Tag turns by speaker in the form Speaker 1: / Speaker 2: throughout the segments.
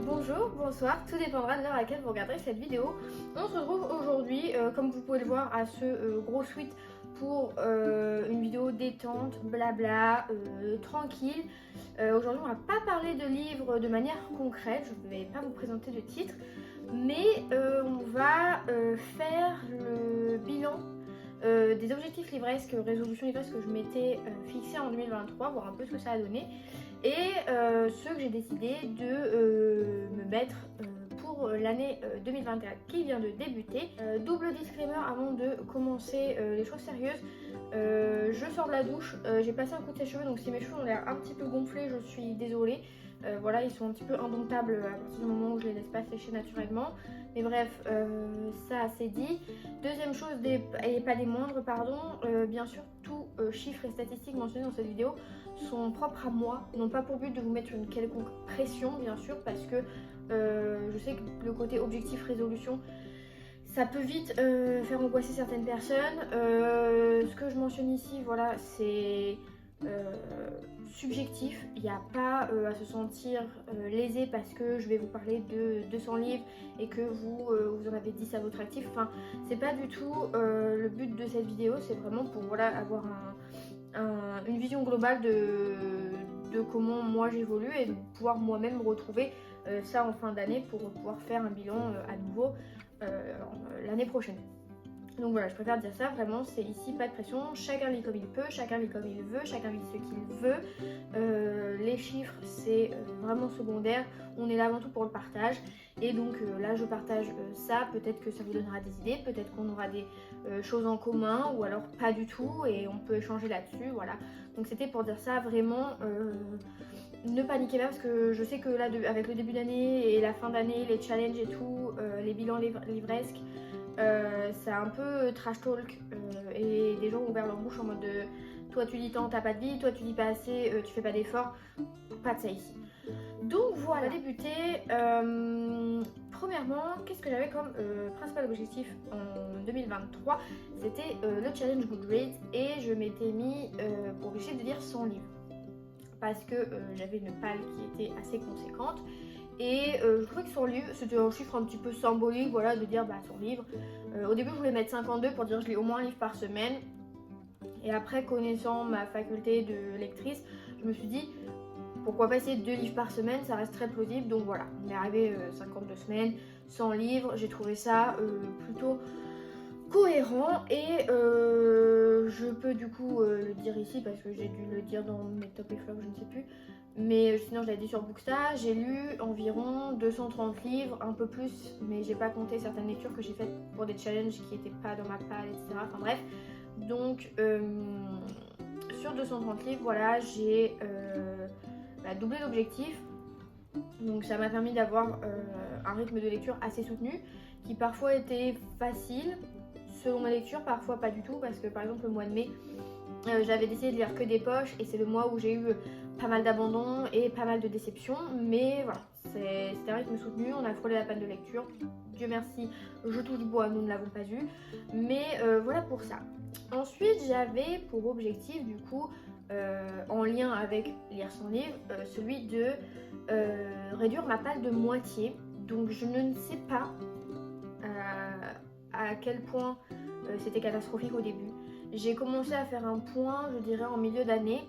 Speaker 1: Bonjour, bonsoir, tout dépendra de l'heure à laquelle vous regarderez cette vidéo. On se retrouve aujourd'hui, comme vous pouvez le voir, à ce gros suite pour une vidéo détente, blabla, tranquille. Aujourd'hui on va pas parler de livres de manière concrète, je ne vais pas vous présenter de titre, mais on va faire le bilan des objectifs livresques, résolutions livresques que je m'étais fixé en 2023, voir un peu ce que ça a donné, et ceux que j'ai décidé de me mettre pour l'année 2024 qui vient de débuter. Double disclaimer avant de commencer les choses sérieuses. Je sors de la douche, j'ai passé un coup de sèche-cheveux, donc si mes cheveux ont l'air un petit peu gonflés, je suis désolée. Voilà, ils sont un petit peu indomptables à partir du moment où je les laisse pas sécher naturellement. Mais bref, ça c'est dit. Deuxième chose, et pas des moindres, pardon, bien sûr, tout chiffres et statistiques mentionnés dans cette vidéo sont propres à moi, n'ont pas pour but de vous mettre une quelconque pression, bien sûr, parce que je sais que le côté objectif résolution, ça peut vite faire angoisser certaines personnes. Ce que je mentionne ici, voilà, c'est subjectif. Il n'y a pas à se sentir lésé parce que je vais vous parler de 200 livres et que vous en avez 10 à votre actif. Enfin, c'est pas du tout le but de cette vidéo. C'est vraiment pour voilà, avoir une vision globale de comment moi j'évolue et de pouvoir moi-même me retrouver ça en fin d'année pour pouvoir faire un bilan à nouveau l'année prochaine. Donc voilà, je préfère dire ça, vraiment, c'est ici pas de pression, chacun lit comme il peut, chacun lit comme il veut, chacun lit ce qu'il veut. Les chiffres, c'est vraiment secondaire, on est là avant tout pour le partage. Et donc là, je partage ça, peut-être que ça vous donnera des idées, peut-être qu'on aura des choses en commun, ou alors pas du tout, et on peut échanger là-dessus, voilà. Donc c'était pour dire ça, vraiment, ne paniquez pas, parce que je sais que là, avec le début d'année et la fin d'année, les challenges et tout, les bilans livresques, c'est un peu trash talk et des gens ont ouvert leur bouche en mode toi tu dis tant, t'as pas de vie, toi tu dis pas assez, tu fais pas d'efforts. Pas de ça ici. Donc voilà, on va débuter. Premièrement, qu'est-ce que j'avais comme principal objectif en 2023? C'était le challenge Goodreads et je m'étais mis pour objectif de lire 100 livres parce que j'avais une palle qui était assez conséquente. Et je trouvais que 100 livres, c'était un chiffre un petit peu symbolique, voilà, de dire bah 100 livres. Au début, je voulais mettre 52 pour dire je lis au moins un livre par semaine. Et après, connaissant ma faculté de lectrice, je me suis dit pourquoi pas essayer 2 livres par semaine, ça reste très plausible. Donc voilà, on est arrivé 52 semaines, 100 livres. J'ai trouvé ça plutôt cohérent et je peux du coup le dire ici parce que j'ai dû le dire dans mes top et flop, je ne sais plus. Mais sinon, je l'ai dit sur Booksta, j'ai lu environ 230 livres, un peu plus, mais j'ai pas compté certaines lectures que j'ai faites pour des challenges qui n'étaient pas dans ma palle, etc. Enfin bref, donc sur 230 livres, voilà, j'ai doublé l'objectif. Donc ça m'a permis d'avoir un rythme de lecture assez soutenu, qui parfois était facile, selon ma lecture, parfois pas du tout, parce que par exemple le mois de mai, j'avais décidé de lire que des poches et c'est le mois où j'ai eu pas mal d'abandons et pas mal de déceptions, mais voilà, c'était un rythme soutenu, on a frôlé la panne de lecture, Dieu merci, je touche du bois, nous ne l'avons pas eu, mais voilà pour ça. Ensuite, j'avais pour objectif du coup, en lien avec lire son livre, celui de réduire ma palle de moitié, donc je ne sais pas à quel point c'était catastrophique au début. J'ai commencé à faire un point, je dirais, en milieu d'année,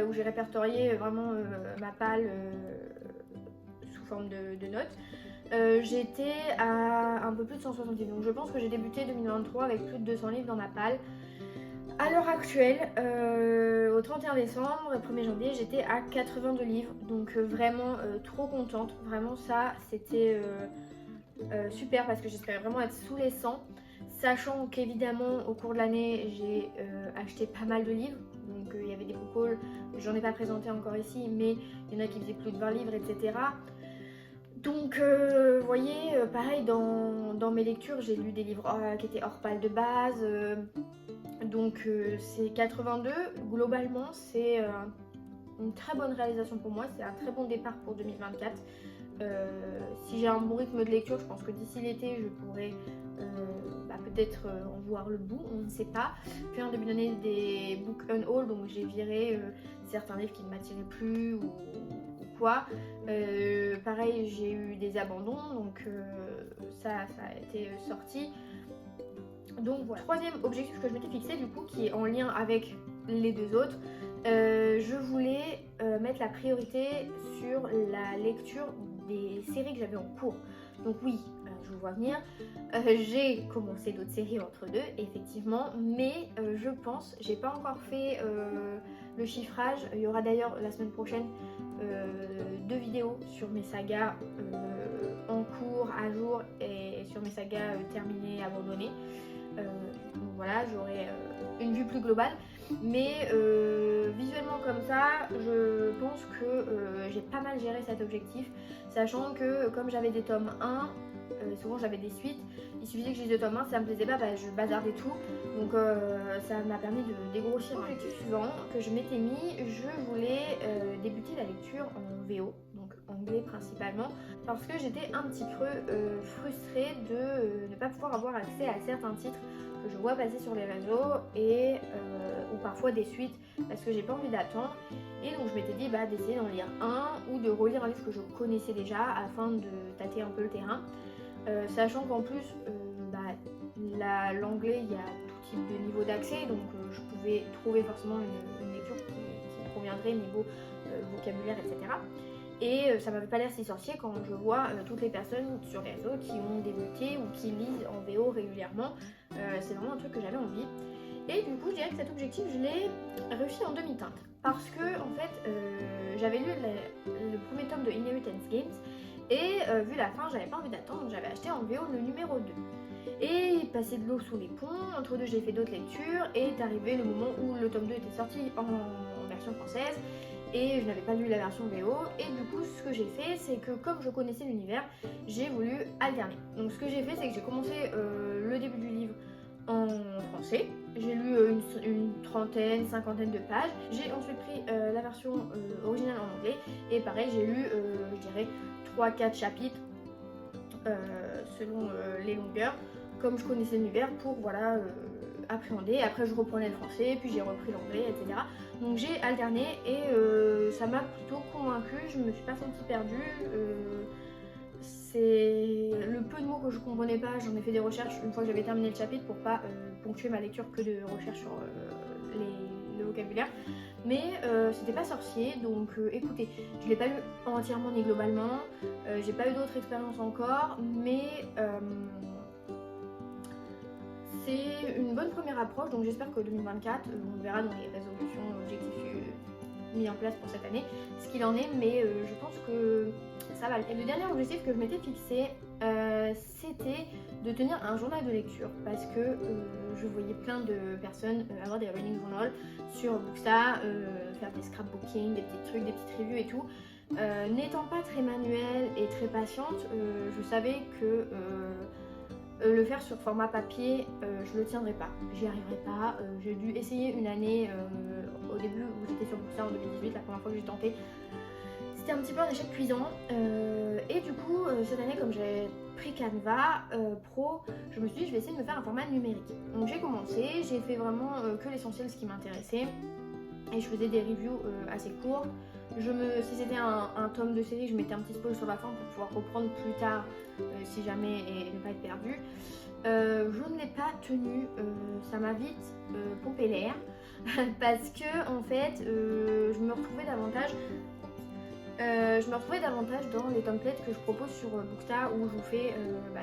Speaker 1: où j'ai répertorié vraiment ma palle sous forme de notes. J'étais à un peu plus de 160 livres, donc je pense que j'ai débuté 2023 avec plus de 200 livres dans ma palle. À l'heure actuelle, au 31 décembre et 1er janvier, j'étais à 82 livres, donc vraiment trop contente. Vraiment ça, c'était super parce que j'espérais vraiment être sous les 100. Sachant qu'évidemment au cours de l'année j'ai acheté pas mal de livres, donc il y avait des book-hauls, j'en ai pas présenté encore ici, mais il y en a qui faisaient plus de 20 livres, etc. Donc vous voyez, pareil dans mes lectures, j'ai lu des livres qui étaient hors palle de base, donc c'est 82, globalement c'est une très bonne réalisation pour moi, c'est un très bon départ pour 2024. Si j'ai un bon rythme de lecture, je pense que d'ici l'été je pourrai peut-être en voir le bout, on ne sait pas. Puis en début d'année des book unhaul, donc j'ai viré certains livres qui ne m'attiraient plus ou quoi. Pareil, j'ai eu des abandons, donc ça a été sorti. Donc voilà. Troisième objectif que je m'étais fixé, du coup, qui est en lien avec les deux autres, je voulais mettre la priorité sur la lecture des séries que j'avais en cours. Donc oui, je vous vois venir, j'ai commencé d'autres séries entre deux, effectivement, mais je pense, j'ai pas encore fait le chiffrage. Il y aura d'ailleurs la semaine prochaine 2 vidéos sur mes sagas en cours, à jour, et sur mes sagas terminées, abandonnées. Donc voilà, j'aurai une vue plus globale, mais visuellement comme ça, je pense que j'ai pas mal géré cet objectif, sachant que comme j'avais des tomes 1, souvent j'avais des suites, il suffisait que je lise le tome 1, si ça me plaisait pas, je bazardais tout, donc ça m'a permis de dégrossir. L'objectif suivant que je m'étais mis, je voulais débuter la lecture en VO, donc anglais principalement, parce que j'étais un petit peu frustrée de ne pas pouvoir avoir accès à certains titres que je vois passer sur les réseaux et ou parfois des suites parce que j'ai pas envie d'attendre, et donc je m'étais dit d'essayer d'en lire un ou de relire un livre que je connaissais déjà afin de tâter un peu le terrain, sachant qu'en plus l'anglais il y a tout type de niveau d'accès, donc je pouvais trouver forcément une lecture qui conviendrait niveau vocabulaire, etc. Et ça m'avait pas l'air si sorcier quand je vois toutes les personnes sur les réseaux qui ont débuté ou qui lisent en VO régulièrement. C'est vraiment un truc que j'avais envie. Et du coup, je dirais que cet objectif, je l'ai réussi en demi-teinte. Parce que, en fait, j'avais lu le premier tome de Inheritance Games. Et vu la fin, j'avais pas envie d'attendre, donc j'avais acheté en VO le numéro 2. Et passer de l'eau sous les ponts, entre deux j'ai fait d'autres lectures, et est arrivé le moment où le tome 2 était sorti en version française. Et je n'avais pas lu la version VO, et du coup ce que j'ai fait c'est que comme je connaissais l'univers, j'ai voulu alterner. Donc ce que j'ai fait c'est que j'ai commencé le début du livre en français, j'ai lu une trentaine, cinquantaine de pages, j'ai ensuite pris la version originale en anglais, et pareil j'ai lu je dirais 3-4 chapitres selon les longueurs, comme je connaissais l'univers pour appréhender. Après je reprenais le français, puis j'ai repris l'anglais, etc. Donc j'ai alterné et ça m'a plutôt convaincue, je me suis pas sentie perdue. C'est le peu de mots que je comprenais pas, j'en ai fait des recherches une fois que j'avais terminé le chapitre pour pas ponctuer ma lecture que de recherches sur le vocabulaire. Mais c'était pas sorcier, donc écoutez, je l'ai pas lu entièrement ni globalement, j'ai pas eu d'autres expériences encore, mais c'est une bonne première approche, donc j'espère que 2024, on verra dans les résolutions, objectifs mis en place pour cette année, ce qu'il en est, mais je pense que ça va. Et le dernier objectif que je m'étais fixé, c'était de tenir un journal de lecture, parce que je voyais plein de personnes avoir des reading journals sur Booksta, faire des scrapbooking, des petits trucs, des petites reviews et tout. N'étant pas très manuelle et très patiente, je savais que le faire sur format papier, je le tiendrai pas, j'y arriverai pas. J'ai dû essayer une année au début où j'étais sur Booksta en 2018, la première fois que j'ai tenté. C'était un petit peu un échec cuisant. Et du coup, cette année, comme j'ai pris Canva Pro, je me suis dit je vais essayer de me faire un format numérique. Donc j'ai commencé, j'ai fait vraiment que l'essentiel, ce qui m'intéressait. Et je faisais des reviews assez courts. Si c'était un tome de série, je mettais un petit spoil sur la fin pour pouvoir reprendre plus tard si jamais et ne pas être perdu. Je ne l'ai pas tenu, ça m'a vite pompé l'air parce que en fait je me retrouvais davantage dans les templates que je propose sur Booksta, où je vous fais,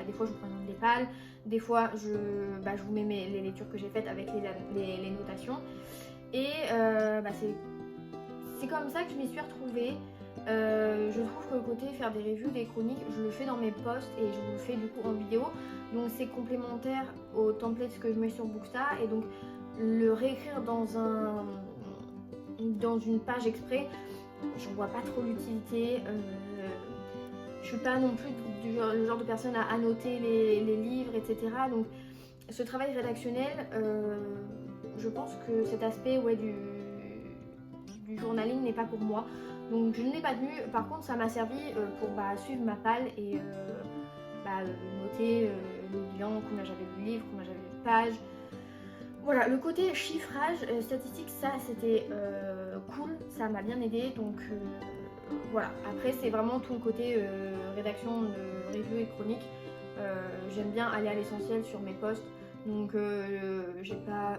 Speaker 1: des fois je vous présente des pales, des fois je vous mets les lectures que j'ai faites avec les notations. Et c'est comme ça que je m'y suis retrouvée. Je trouve que le côté faire des reviews, des chroniques, je le fais dans mes posts et je vous le fais du coup en vidéo. Donc c'est complémentaire aux templates que je mets sur Booksta, et donc le réécrire dans une page exprès, j'en vois pas trop l'utilité. Je suis pas non plus le genre de personne à annoter les livres, etc. Donc ce travail rédactionnel, je pense que cet aspect du journaling n'est pas pour moi. Donc je ne l'ai pas tenu. Par contre ça m'a servi pour suivre ma palle et noter mes bilans, combien j'avais lu de livres, combien j'avais lu de pages. Voilà, le côté chiffrage, statistique, ça c'était cool, ça m'a bien aidé, donc voilà. Après c'est vraiment tout le côté rédaction de review et chronique. J'aime bien aller à l'essentiel sur mes posts, donc j'ai pas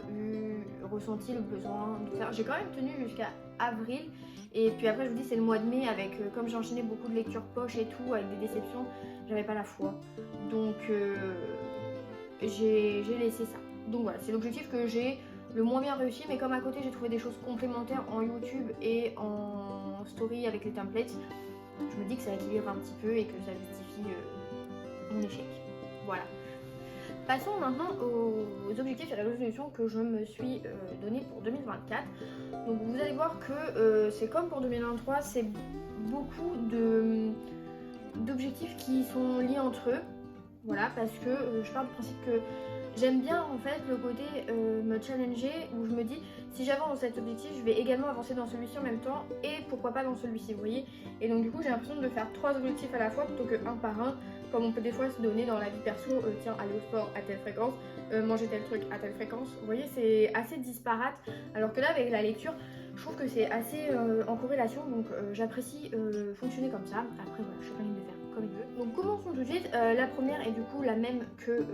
Speaker 1: ressenti le besoin de faire. J'ai quand même tenu jusqu'à avril, et puis après je vous dis c'est le mois de mai avec, comme j'ai enchaîné beaucoup de lectures poche et tout, avec des déceptions, j'avais pas la foi, donc j'ai laissé ça. Donc voilà, c'est l'objectif que j'ai le moins bien réussi, mais comme à côté j'ai trouvé des choses complémentaires en YouTube et en story avec les templates, je me dis que ça équilibre un petit peu et que ça justifie mon échec. Voilà. Passons maintenant aux objectifs et résolutions que je me suis donné pour 2024. Donc vous allez voir que c'est comme pour 2023, c'est beaucoup d'objectifs qui sont liés entre eux. Voilà, parce que je pars du principe que j'aime bien en fait le côté me challenger, où je me dis si j'avance dans cet objectif, je vais également avancer dans celui-ci en même temps, et pourquoi pas dans celui-ci, vous voyez. Et donc du coup j'ai l'impression de faire 3 objectifs à la fois plutôt que un par un, comme on peut des fois se donner dans la vie perso, tiens, aller au sport à telle fréquence, manger tel truc à telle fréquence, vous voyez, c'est assez disparate, alors que là avec la lecture, je trouve que c'est assez en corrélation, donc j'apprécie fonctionner comme ça. Après voilà, chacun libre de faire comme il veut. Donc commençons tout de suite. La première est du coup la même que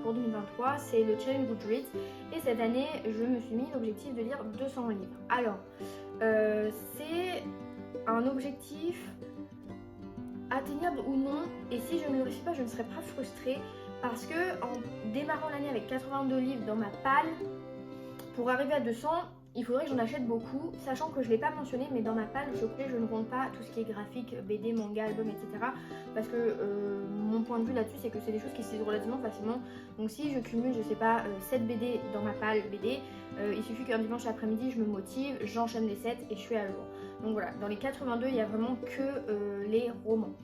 Speaker 1: pour 2023, c'est le challenge Goodreads. Et cette année, je me suis mis l'objectif de lire 200 livres. Alors, c'est un objectif atteignable ou non, et si je ne le réussis pas, je ne serai pas frustrée, parce que en démarrant l'année avec 82 livres dans ma palle, pour arriver à 200, il faudrait que j'en achète beaucoup, sachant que je ne l'ai pas mentionné, mais dans ma palle, je ne compte pas tout ce qui est graphique, BD, manga, album, etc. Parce que mon point de vue là-dessus, c'est que c'est des choses qui se lisent relativement facilement. Donc si je cumule, je sais pas, 7 BD dans ma palle BD, il suffit qu'un dimanche après-midi, je me motive, j'enchaîne les 7 et je suis à jour. Donc voilà, dans les 82, il n'y a vraiment que les romans.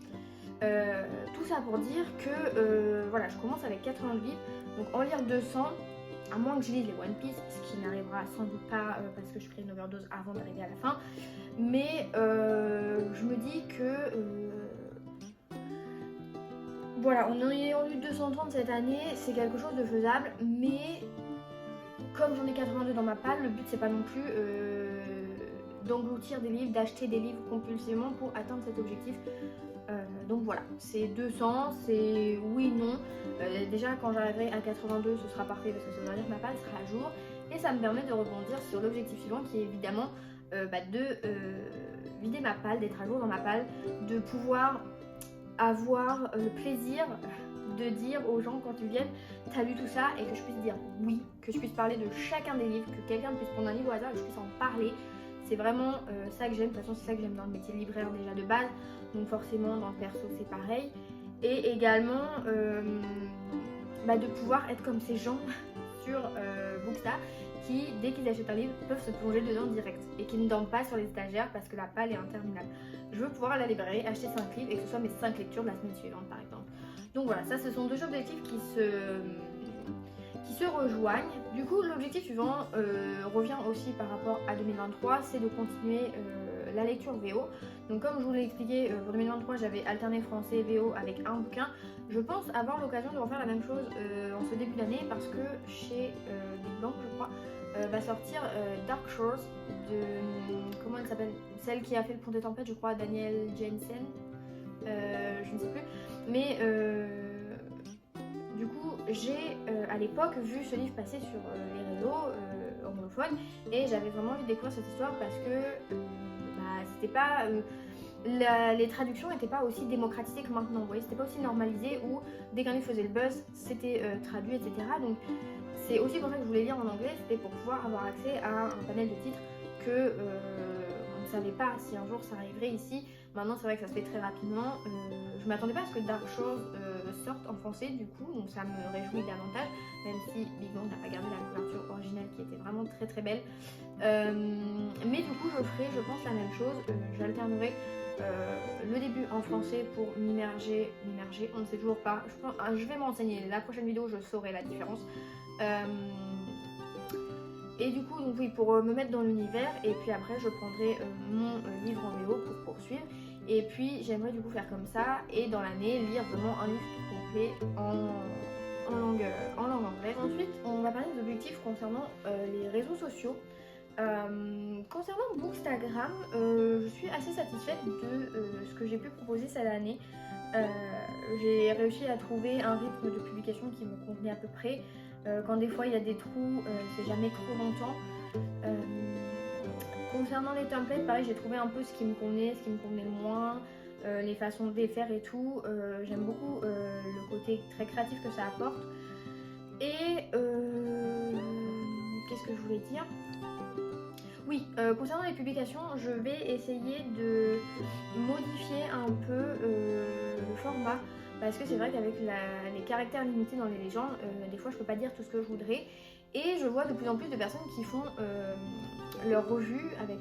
Speaker 1: Tout ça pour dire que voilà, je commence avec 80 livres, donc en lire 200, à moins que je lise les One Piece, ce qui n'arrivera sans doute pas parce que je ferai une overdose avant d'arriver à la fin, mais je me dis que voilà, en ayant lu 230 cette année, c'est quelque chose de faisable, mais comme j'en ai 82 dans ma palle, le but c'est pas non plus d'engloutir des livres, d'acheter des livres compulsivement pour atteindre cet objectif. Donc voilà, c'est 200, c'est oui, non. Déjà quand j'arriverai à 82, ce sera parfait parce que ça veut dire que ma palle sera à jour. Et ça me permet de rebondir sur l'objectif suivant qui est évidemment de vider ma palle, d'être à jour dans ma palle, de pouvoir avoir le plaisir de dire aux gens quand ils viennent t'as lu tout ça, et que je puisse dire oui, que je puisse parler de chacun des livres, que quelqu'un puisse prendre un livre au hasard et que je puisse en parler. C'est vraiment ça que j'aime, de toute façon c'est ça que j'aime dans le métier de libraire déjà de base, donc forcément dans le perso c'est pareil. Et également de pouvoir être comme ces gens sur Bookstar qui, dès qu'ils achètent un livre, peuvent se plonger dedans direct et qui ne dorment pas sur les étagères parce que la palle est interminable. Je veux pouvoir aller à la librairie, acheter 5 livres et que ce soit mes 5 lectures de la semaine suivante par exemple. Donc voilà, ça ce sont deux objectifs qui se rejoignent. Du coup l'objectif suivant revient aussi par rapport à 2023, c'est de continuer la lecture VO. Donc comme je vous l'ai expliqué, pour 2023 j'avais alterné français VO avec un bouquin. Je pense avoir l'occasion de refaire la même chose en ce début d'année parce que chez Big Bang je crois va sortir Dark Shores de, comment elle s'appelle, celle qui a fait le Pont des Tempêtes, je crois, Danielle Jensen, je ne sais plus, mais du coup j'ai à l'époque vu ce livre passer sur les réseaux anglophones et j'avais vraiment envie de découvrir cette histoire parce que c'était pas les traductions n'étaient pas aussi démocratisées que maintenant, vous voyez, c'était pas aussi normalisé où dès qu'un livre faisait le buzz c'était traduit, etc. Donc c'est aussi pour ça que je voulais lire en anglais, c'était pour pouvoir avoir accès à un panel de titres que on ne savait pas si un jour ça arriverait ici. Maintenant c'est vrai que ça se fait très rapidement. Je m'attendais pas à ce que Dark Shores sorte en français du coup, donc ça me réjouit davantage, même si Big Bang n'a pas gardé la couverture originale qui était vraiment très très belle. Mais du coup je ferai, je pense, la même chose. J'alternerai le début en français pour m'immerger, on ne sait toujours pas. Je vais m'enseigner, la prochaine vidéo je saurai la différence. Et du coup, donc oui, pour me mettre dans l'univers, et puis après je prendrai mon livre en VO pour poursuivre. Et puis j'aimerais du coup faire comme ça, et dans l'année lire vraiment un livre tout complet en langue anglaise. Ensuite, on va parler des objectifs concernant les réseaux sociaux. Concernant Bookstagram, je suis assez satisfaite de ce que j'ai pu proposer cette année. J'ai réussi à trouver un rythme de publication qui me convenait à peu près. Quand des fois il y a des trous, c'est jamais trop longtemps. Concernant les templates, pareil, j'ai trouvé un peu ce qui me convenait, ce qui me convenait le moins, les façons de les faire et tout. J'aime beaucoup le côté très créatif que ça apporte. Et qu'est-ce que je voulais dire ? Oui, concernant les publications, je vais essayer de modifier un peu le format parce que c'est vrai qu'avec les caractères limités dans les légendes, des fois je peux pas dire tout ce que je voudrais et je vois de plus en plus de personnes qui font leur revue avec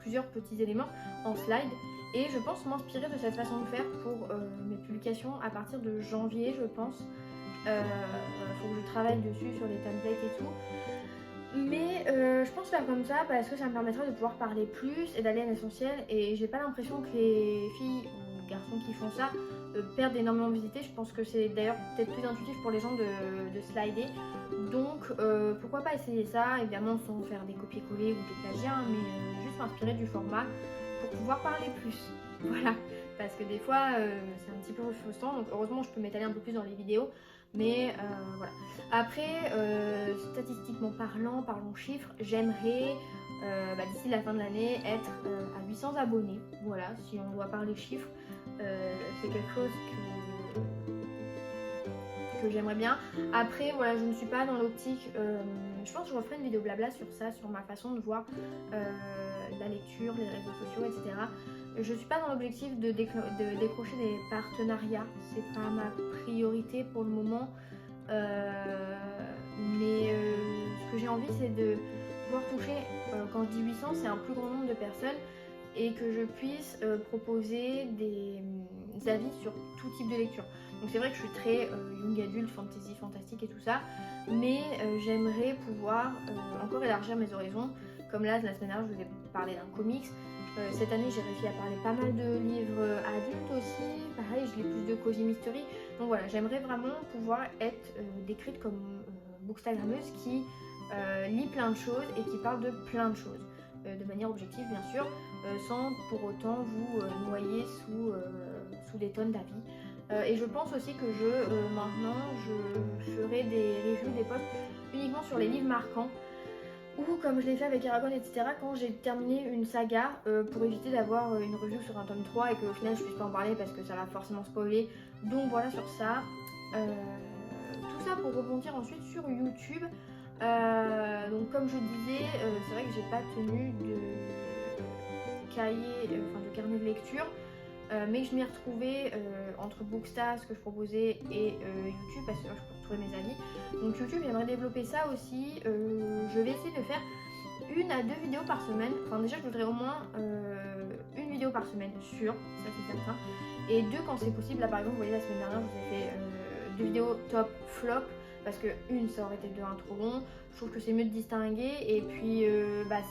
Speaker 1: plusieurs petits éléments en slide et je pense m'inspirer de cette façon de faire pour mes publications à partir de janvier, je pense. Faut que je travaille dessus sur les templates et tout. Mais je pense faire comme ça parce que ça me permettra de pouvoir parler plus et d'aller à l'essentiel et j'ai pas l'impression que les filles ou garçons qui font ça perdent énormément de visiter. Je pense que c'est d'ailleurs peut-être plus intuitif pour les gens de slider. Donc pourquoi pas essayer ça, évidemment sans faire des copier-coller ou des plagiats, mais juste m'inspirer du format pour pouvoir parler plus. Voilà, parce que des fois c'est un petit peu frustrant, donc heureusement je peux m'étaler un peu plus dans les vidéos. Mais voilà. Après, statistiquement parlant, parlons chiffres, j'aimerais d'ici la fin de l'année être à 800 abonnés. Voilà, si on doit parler chiffres, c'est quelque chose que j'aimerais bien. Après, voilà, je ne suis pas dans l'optique. Je pense que je referai une vidéo blabla sur ça, sur ma façon de voir la lecture, les réseaux sociaux, etc. Je suis pas dans l'objectif de décrocher des partenariats, c'est pas ma priorité pour le moment. Mais ce que j'ai envie, c'est de pouvoir toucher, quand je dis 800, c'est un plus grand nombre de personnes et que je puisse proposer des avis sur tout type de lecture. Donc c'est vrai que je suis très young adulte, fantasy, fantastique et tout ça, mais j'aimerais pouvoir encore élargir mes horizons. Comme là, la semaine dernière, je vous ai parlé d'un comics. Cette année, j'ai réussi à parler pas mal de livres adultes aussi. Pareil, je lis plus de Cozy Mystery. Donc voilà, j'aimerais vraiment pouvoir être décrite comme bookstagrammeuse qui lit plein de choses et qui parle de plein de choses. De manière objective, bien sûr, sans pour autant vous noyer sous des tonnes d'avis. Et je pense aussi que maintenant, je ferai des reviews, des posts uniquement sur les livres marquants. Ou comme je l'ai fait avec Eragon, etc. quand j'ai terminé une saga pour éviter d'avoir une review sur un tome 3 et qu'au final je puisse pas en parler parce que ça va forcément spoiler. Donc voilà sur ça. Tout ça pour rebondir ensuite sur YouTube. Donc comme je disais, c'est vrai que j'ai pas tenu de cahier, de carnet de lecture. Mais je m'y retrouvais entre Booksta, ce que je proposais, et YouTube parce que je peux retrouver mes avis. Donc YouTube, j'aimerais développer ça aussi. Je vais essayer de faire 1 à 2 vidéos par semaine. Enfin déjà, je voudrais au moins une vidéo par semaine, sûr, ça c'est certain. Et 2 quand c'est possible. Là par exemple, vous voyez la semaine dernière, je vous ai fait 2 vidéos top flop. Parce que ça aurait été de 1 trop long. Je trouve que c'est mieux de distinguer. Et puis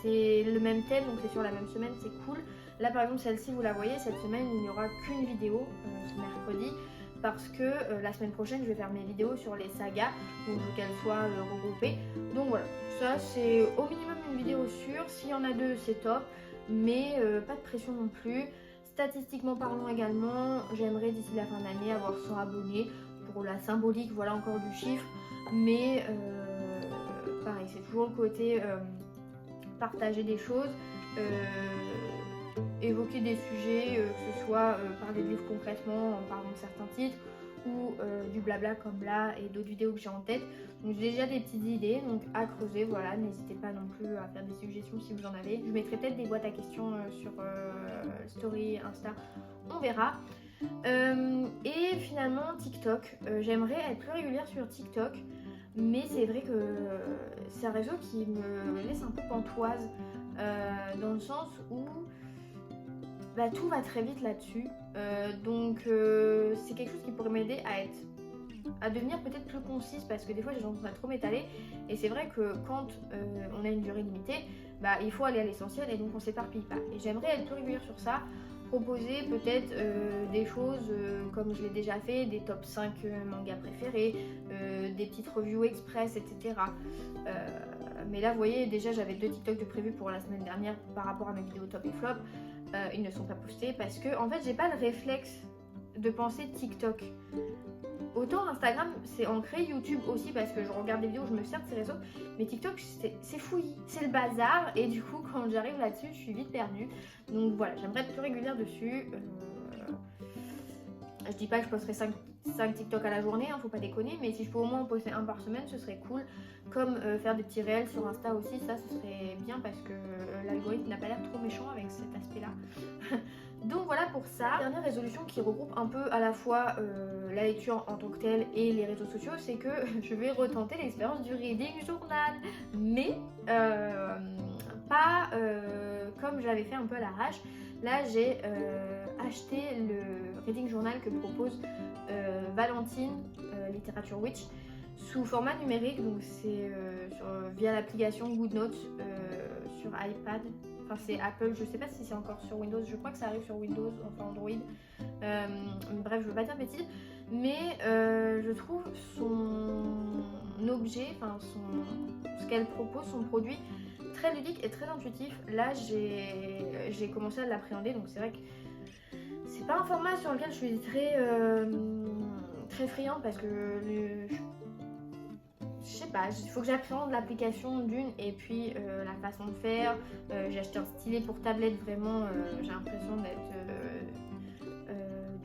Speaker 1: c'est le même thème, donc c'est sur la même semaine, c'est cool. Là par exemple celle-ci vous la voyez, cette semaine il n'y aura qu'une vidéo ce mercredi parce que la semaine prochaine je vais faire mes vidéos sur les sagas, donc je veux qu'elles soient regroupées. Donc voilà, ça c'est au minimum une vidéo sûre, s'il y en a 2 c'est top, mais pas de pression non plus. Statistiquement parlant également, j'aimerais d'ici la fin de l'année avoir 100 abonnés pour la symbolique, voilà encore du chiffre, mais pareil c'est toujours le côté partager des choses. Évoquer des sujets, que ce soit parler de livres concrètement en parlant de certains titres ou du blabla comme là et d'autres vidéos que j'ai en tête. Donc j'ai déjà des petites idées, donc à creuser, voilà, n'hésitez pas non plus à faire des suggestions si vous en avez. Je mettrai peut-être des boîtes à questions sur Story, Insta, on verra. Et finalement TikTok, j'aimerais être plus régulière sur TikTok, mais c'est vrai que c'est un réseau qui me laisse un peu pantoise dans le sens où tout va très vite là-dessus, donc c'est quelque chose qui pourrait m'aider à devenir peut-être plus concise parce que des fois j'ai tendance à trop m'étaler et c'est vrai que quand on a une durée limitée, il faut aller à l'essentiel et donc on s'éparpille pas. Et j'aimerais être plus régulière sur ça, proposer peut-être des choses comme je l'ai déjà fait, des top 5 mangas préférés, des petites reviews express, etc. Mais là vous voyez déjà j'avais 2 TikTok de prévus pour la semaine dernière par rapport à mes vidéos top et flop. Ils ne sont pas postés parce que en fait j'ai pas le réflexe de penser TikTok. Autant Instagram c'est ancré, YouTube aussi parce que je regarde des vidéos, je me sers de ces réseaux, mais TikTok c'est fouillis, c'est le bazar et du coup quand j'arrive là-dessus je suis vite perdue. Donc voilà, j'aimerais être plus régulière dessus. Je dis pas que je posterai 5 TikTok à la journée, faut pas déconner, mais si je peux au moins en poster un par semaine, ce serait cool. Comme faire des petits réels sur Insta aussi, ça ce serait bien parce que l'algorithme n'a pas l'air trop méchant avec cet aspect-là. Donc voilà pour ça. Dernière résolution qui regroupe un peu à la fois la lecture en tant que telle et les réseaux sociaux, c'est que je vais retenter l'expérience du reading journal, mais pas comme j'avais fait un peu à l'arrache. Là j'ai acheté le reading journal que propose Valentine, Littérature Witch, sous format numérique, donc c'est via l'application Goodnotes sur iPad. Enfin c'est Apple, je sais pas si c'est encore sur Windows, je crois que ça arrive sur Windows, enfin Android. Bref, je veux pas dire bêtises, mais je trouve son objet, enfin ce qu'elle propose, son produit, très ludique et très intuitif. Là j'ai commencé à l'appréhender, donc c'est vrai que c'est pas un format sur lequel je suis très friande parce que je sais pas, il faut que j'appréhende l'application d'une et puis la façon de faire. J'ai acheté un stylet pour tablette, vraiment j'ai l'impression d'être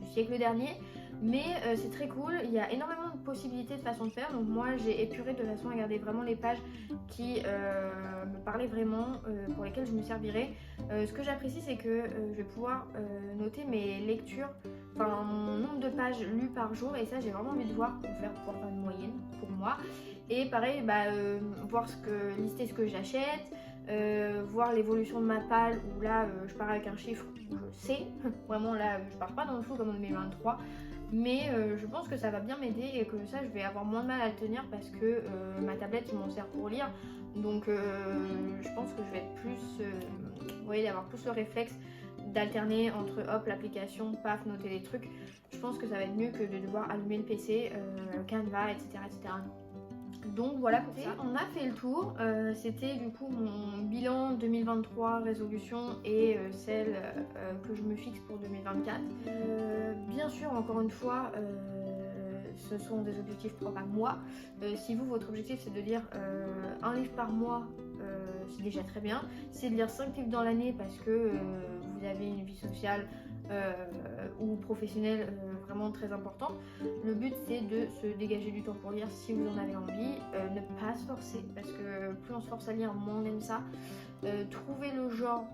Speaker 1: du siècle dernier. Mais c'est très cool, il y a énormément de possibilités de façon de faire. Donc moi j'ai épuré de façon à garder vraiment les pages qui me parlaient vraiment, pour lesquelles je me servirais. Ce que j'apprécie c'est que je vais pouvoir noter mes lectures, enfin mon nombre de pages lues par jour, et ça j'ai vraiment envie de voir pour pouvoir faire une moyenne pour moi. Et pareil, voir lister ce que j'achète, voir l'évolution de ma palle, où là je pars avec un chiffre où je sais, vraiment là je pars pas dans le flou comme en 2023, mais je pense que ça va bien m'aider et que ça je vais avoir moins de mal à le tenir parce que ma tablette je m'en sers pour lire, donc je pense que je vais être plus, vous voyez, d'avoir plus le réflexe d'alterner entre hop l'application, paf, noter les trucs. Je pense que ça va être mieux que de devoir allumer le PC, Canva, etc. Donc voilà pour ça, on a fait le tour. C'était du coup mon bilan 2023 résolution et celle que je me fixe pour 2024. Bien sûr, encore une fois, ce sont des objectifs propres à moi. Si vous, votre objectif c'est de lire un livre par mois, c'est déjà très bien. C'est de lire 5 livres dans l'année parce que vous avez une vie sociale ou professionnelle vraiment très importante. Le but c'est de se dégager du temps pour lire si vous en avez envie, ne pas se forcer parce que plus on se force à lire, moins on aime ça. Trouvez le genre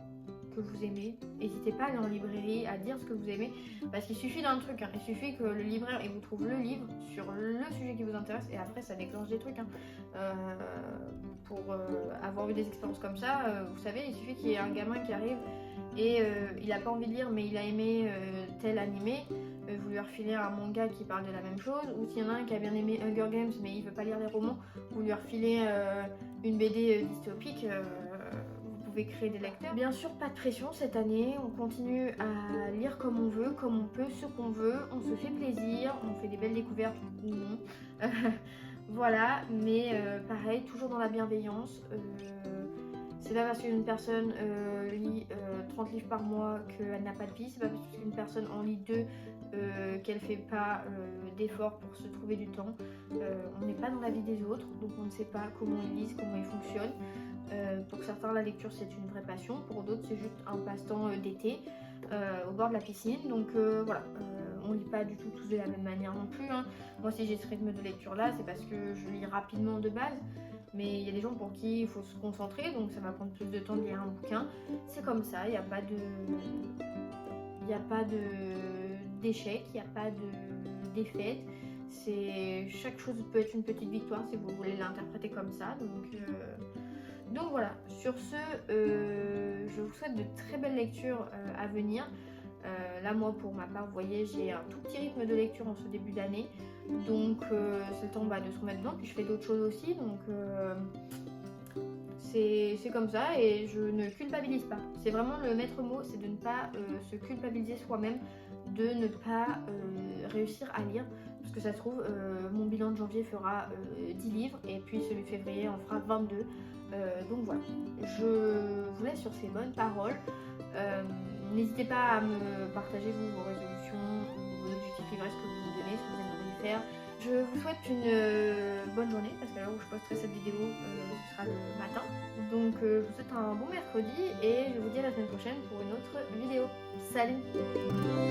Speaker 1: que vous aimez, n'hésitez pas à aller en librairie, à dire ce que vous aimez, parce qu'il suffit d'un truc, il suffit que le libraire il vous trouve le livre sur le sujet qui vous intéresse et après ça déclenche des trucs. Pour avoir eu des expériences comme ça, vous savez, il suffit qu'il y ait un gamin qui arrive et il a pas envie de lire mais il a aimé tel animé, vous lui refilez un manga qui parle de la même chose, ou s'il y en a un qui a bien aimé Hunger Games mais il veut pas lire les romans, vous lui refilez une BD dystopique. Vous pouvez créer des lecteurs. Bien sûr, pas de pression cette année, on continue à lire comme on veut, comme on peut, ce qu'on veut, on se fait plaisir, on fait des belles découvertes ou non. Voilà, mais pareil, toujours dans la bienveillance. C'est pas parce qu'une personne lit 30 livres par mois qu'elle n'a pas de vie, c'est pas parce qu'une personne en lit 2 qu'elle fait pas d'efforts pour se trouver du temps. On n'est pas dans la vie des autres, donc on ne sait pas comment ils lisent, comment ils fonctionnent. Pour certains, la lecture c'est une vraie passion, pour d'autres c'est juste un passe-temps d'été au bord de la piscine. Donc voilà, on lit pas du tout tous de la même manière non plus. Moi, si j'ai ce rythme de lecture là, c'est parce que je lis rapidement de base. Mais il y a des gens pour qui il faut se concentrer, donc ça va prendre plus de temps de lire un bouquin. C'est comme ça, il n'y a pas d'échec, il n'y a pas de défaite. Chaque chose peut être une petite victoire si vous voulez l'interpréter comme ça. Donc voilà, sur ce, je vous souhaite de très belles lectures à venir. Là moi pour ma part, vous voyez, j'ai un tout petit rythme de lecture en ce début d'année, donc c'est le temps de se remettre dedans, puis je fais d'autres choses aussi, donc c'est comme ça et je ne culpabilise pas. C'est vraiment le maître mot, c'est de ne pas se culpabiliser soi-même, de ne pas réussir à lire. Parce que ça se trouve, mon bilan de janvier fera 10 livres et puis celui de février en fera 22. Donc voilà, je vous laisse sur ces bonnes paroles. N'hésitez pas à me partager vos résolutions ou vos objectifs livresques que vous vous donnez, ce que vous aimeriez faire. Je vous souhaite une bonne journée parce qu'à l'heure où je posterai cette vidéo, ce sera le matin. Donc je vous souhaite un bon mercredi et je vous dis à la semaine prochaine pour une autre vidéo. Salut!